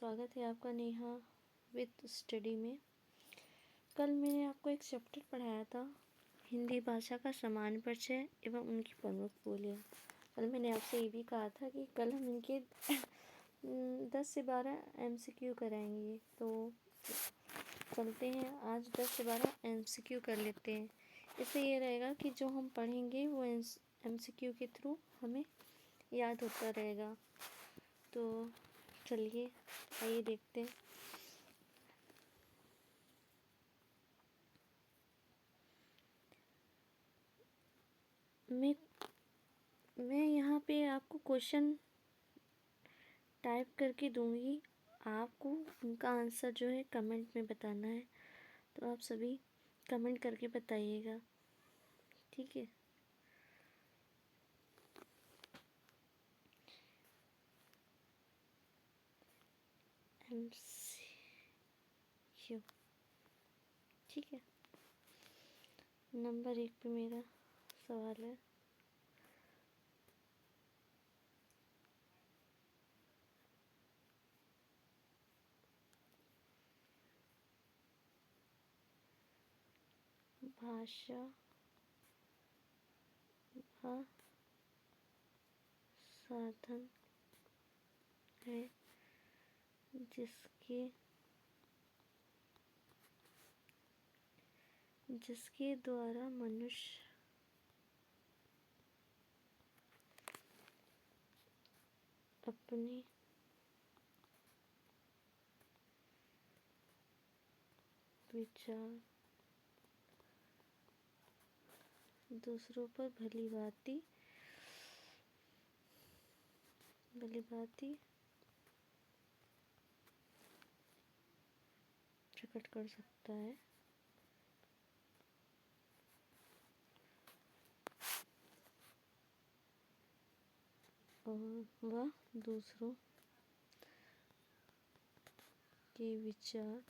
स्वागत है आपका नेहा विद स्टडी में। कल मैंने आपको एक चैप्टर पढ़ाया था, हिंदी भाषा का सामान्य परिचय एवं उनकी प्रमुख बोलियाँ। कल मैंने आपसे ये भी कहा था कि कल हम इनके 10 से 12 MCQ कराएंगे, तो चलते हैं आज 10 से 12 MCQ कर लेते हैं। इससे ये रहेगा कि जो हम पढ़ेंगे वो MCQ के थ्रू हमें याद होता रहेगा। तो चलिए आइए देखते हैं। मैं यहाँ पे आपको क्वेश्चन टाइप करके दूँगी, आपको उनका आंसर जो है कमेंट में बताना है। तो आप सभी कमेंट करके बताइएगा, ठीक है। MCQ, ठीक है। नंबर 1 पे मेरा सवाल है, भाषा वह साधन है जिसके द्वारा मनुष्य अपने विचार दूसरों पर भली भांति प्रकट कर सकता है और वह दूसरों के विचार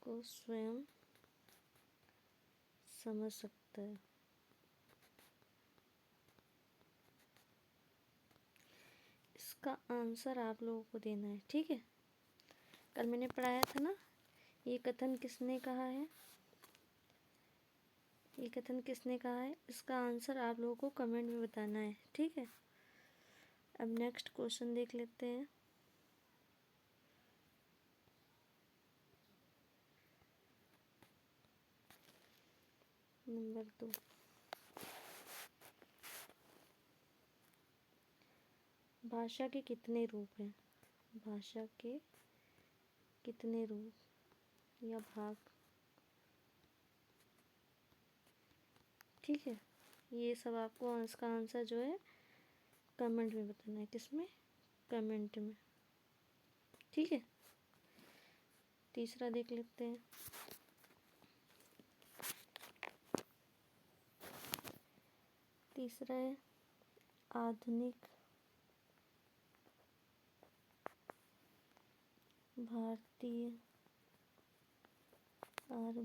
को स्वयं समझ सकता है। इसका आंसर आप लोगों को देना है, ठीक है। कल मैंने पढ़ाया था ना, ये कथन किसने कहा है, इसका आंसर आप लोगों को कमेंट में बताना है, ठीक है। अब नेक्स्ट क्वेश्चन देख लेते हैं। नंबर 2, भाषा के कितने रूप हैं? भाषा के कितने रूप या भाग, ठीक है। ये सब आपको इसका आंसर जो है कमेंट में बताना है, किसमें, कमेंट में, ठीक है। तीसरा देख लेते हैं। तीसरा है आधुनिक भारतीय आर्य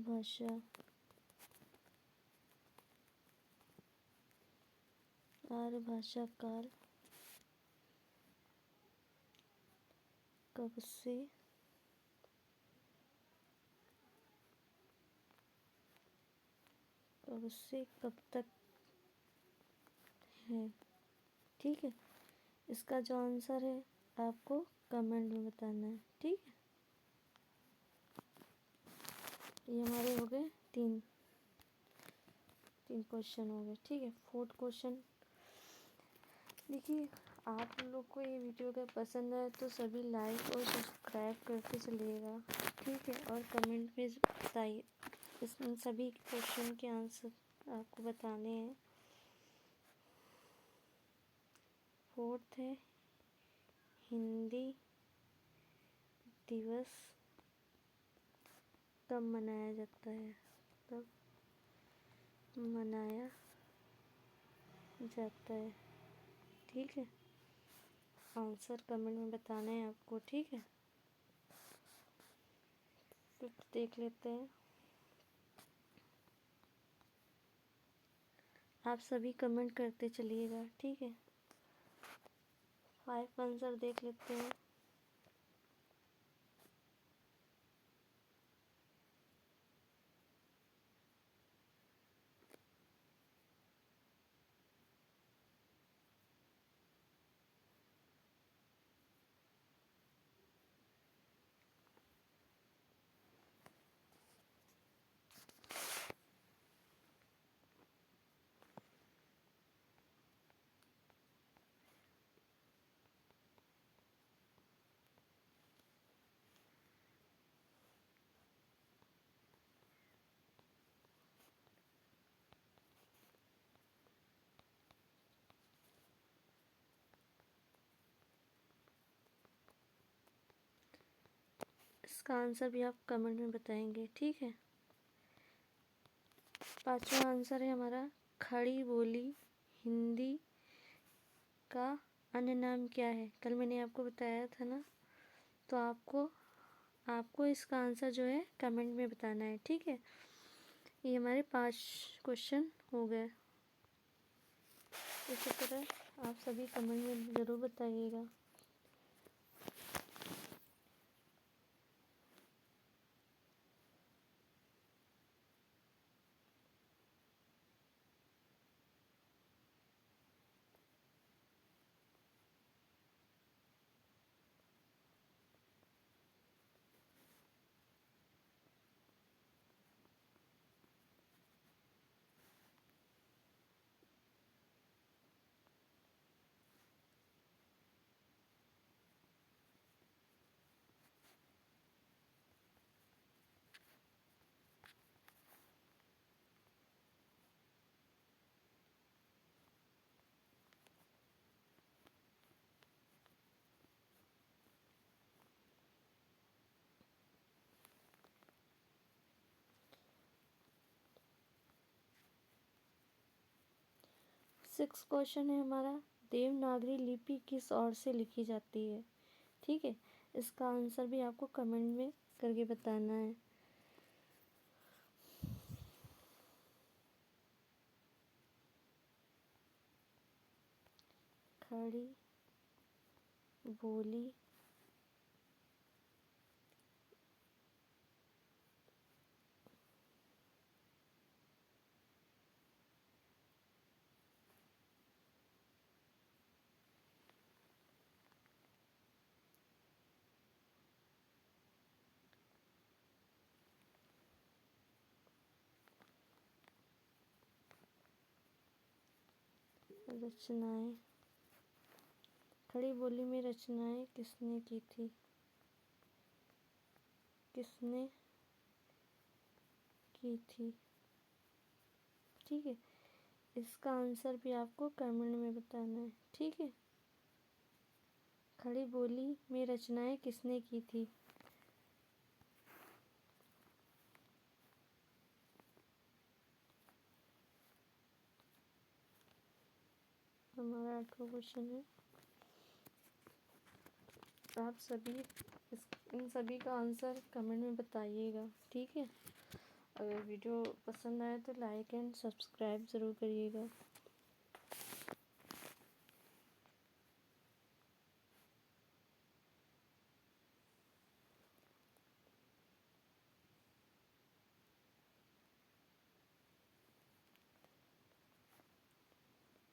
भाषा काल कब से कब तक है, ठीक है। इसका जो आंसर है आपको कमेंट में बताना है, ठीक है। ये हमारे हो गए तीन क्वेश्चन हो गए, ठीक है। 4th क्वेश्चन देखिए, आप लोग को ये वीडियो अगर पसंद आए तो सभी लाइक और सब्सक्राइब करके चलिएगा, ठीक है। और कमेंट में बताइए, इसमें सभी क्वेश्चन के आंसर आपको बताने हैं। 4th है हिंदी दिवस कब मनाया जाता है, ठीक है। आंसर कमेंट में बताना है आपको, ठीक है। फिर देख लेते हैं। आप सभी कमेंट करते चलिएगा, ठीक है। 5 आंसर देख लेते हैं। इसका आंसर भी आप कमेंट में बताएंगे, ठीक है। 5वां आंसर है हमारा, खड़ी बोली हिंदी का अन्य नाम क्या है। कल मैंने आपको बताया था ना, तो आपको इसका आंसर जो है कमेंट में बताना है, ठीक है। ये हमारे 5 क्वेश्चन हो गए। इसी तरह आप सभी कमेंट में ज़रूर बताइएगा। सिक्स क्वेश्चन है हमारा, देवनागरी लिपि किस ओर से लिखी जाती है, ठीक है। इसका आंसर भी आपको कमेंट में करके बताना है। खड़ी बोली रचनाएं, खड़ी बोली में रचनाएं किसने की थी, किसने की थी, ठीक है। इसका आंसर भी आपको कमेंट में बताना है, ठीक है। खड़ी बोली में रचनाएं किसने की थी। हमारा 8वां क्वेश्चन है। आप सभी इन सभी का आंसर कमेंट में बताइएगा, ठीक है। अगर वीडियो पसंद आए तो लाइक एंड सब्सक्राइब ज़रूर करिएगा।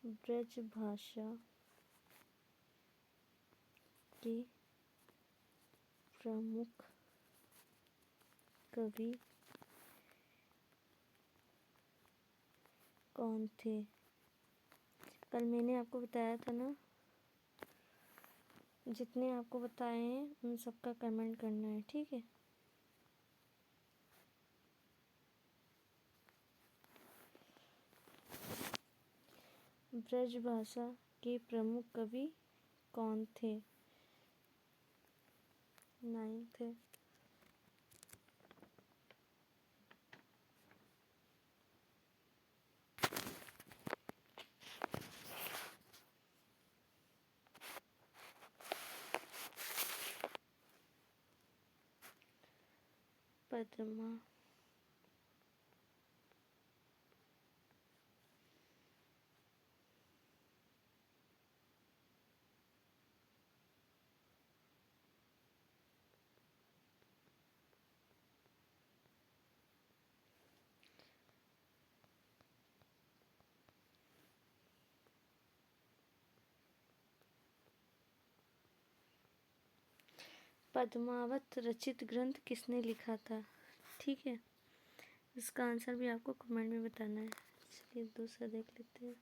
ब्रज भाषा के प्रमुख कवि कौन थे। कल मैंने आपको बताया था ना, जितने आपको बताए हैं उन सबका कमेंट करना है, ठीक है। ब्रज भाषा के प्रमुख कवि कौन थे। 9th है। पद्मा, पद्मावत रचित ग्रंथ किसने लिखा था? ठीक है, इसका आंसर भी आपको कमेंट में बताना है। चलिए दूसरा देख लेते हैं।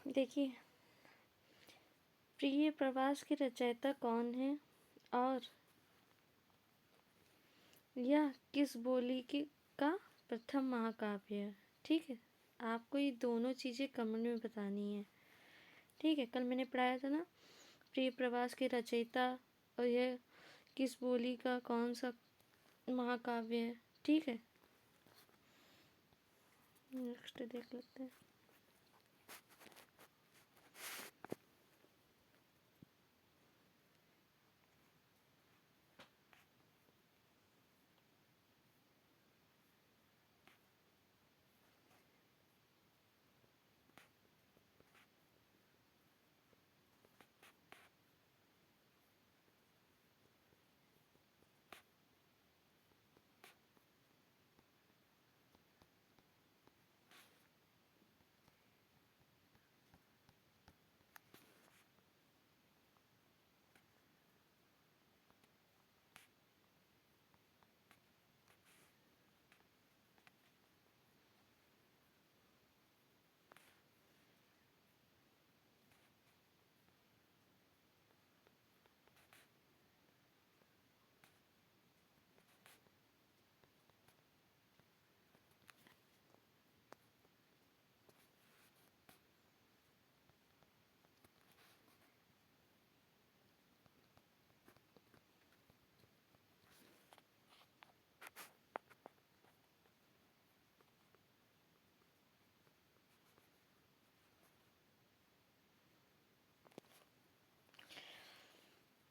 देखिए, प्रिय प्रवास के रचयिता कौन है और यह किस बोली की का प्रथम महाकाव्य है? ठीक है, आपको ये दोनों चीज़ें कमेंट में बतानी है। ठीक है, कल मैंने पढ़ाया था ना, प्रिय प्रवास के रचयिता और यह किस बोली का कौन सा महाकाव्य है। ठीक है, नेक्स्ट देख लेते हैं।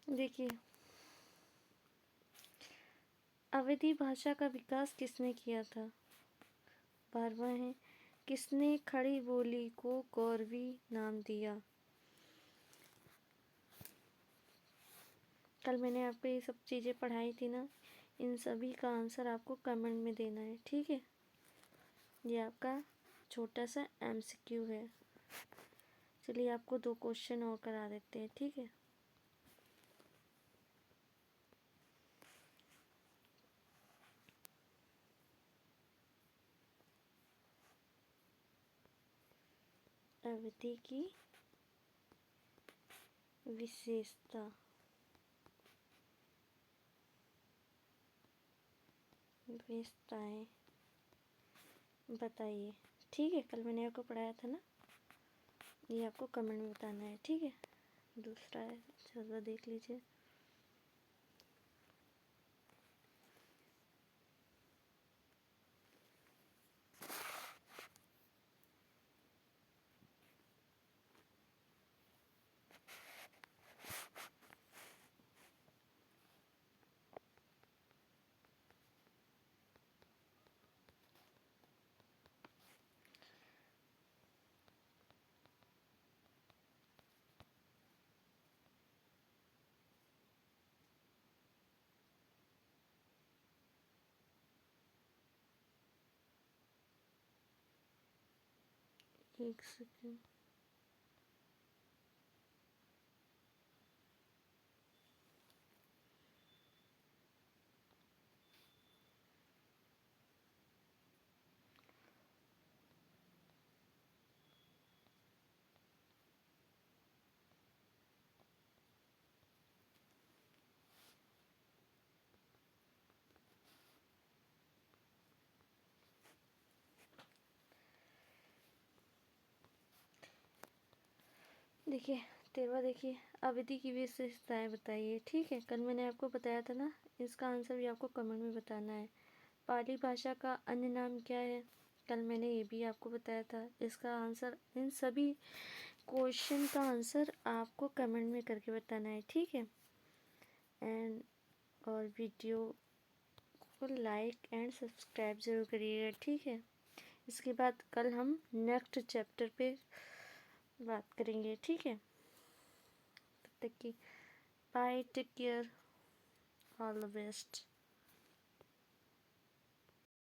देखिए, अवधी भाषा का विकास किसने किया था? 12वां है, किसने खड़ी बोली को गौरवी नाम दिया? कल मैंने आपको ये सब चीज़ें पढ़ाई थी ना, इन सभी का आंसर आपको कमेंट में देना है। ठीक है, ये आपका छोटा सा MCQ है। चलिए आपको 2 क्वेश्चन और करा देते हैं। ठीक है, अवधि की विशेषताएं बताइए। ठीक है, कल मैंने आपको पढ़ाया था ना, ये आपको कमेंट में बताना है। ठीक है, दूसरा है, चलो देख लीजिए। एक सेकेंड, देखिए 13वां देखिए, अवधि की विशेषताएं बताइए। ठीक है, कल मैंने आपको बताया था ना, इसका आंसर भी आपको कमेंट में बताना है। पाली भाषा का अन्य नाम क्या है? कल मैंने ये भी आपको बताया था। इसका आंसर, इन सभी क्वेश्चन का आंसर आपको कमेंट में करके बताना है। ठीक है, एंड और वीडियो को लाइक एंड सब्सक्राइब ज़रूर करिएगा। ठीक है, इसके बाद कल हम नेक्स्ट चैप्टर पे बात करेंगे। ठीक है, तब तक की bye, take care, all the best.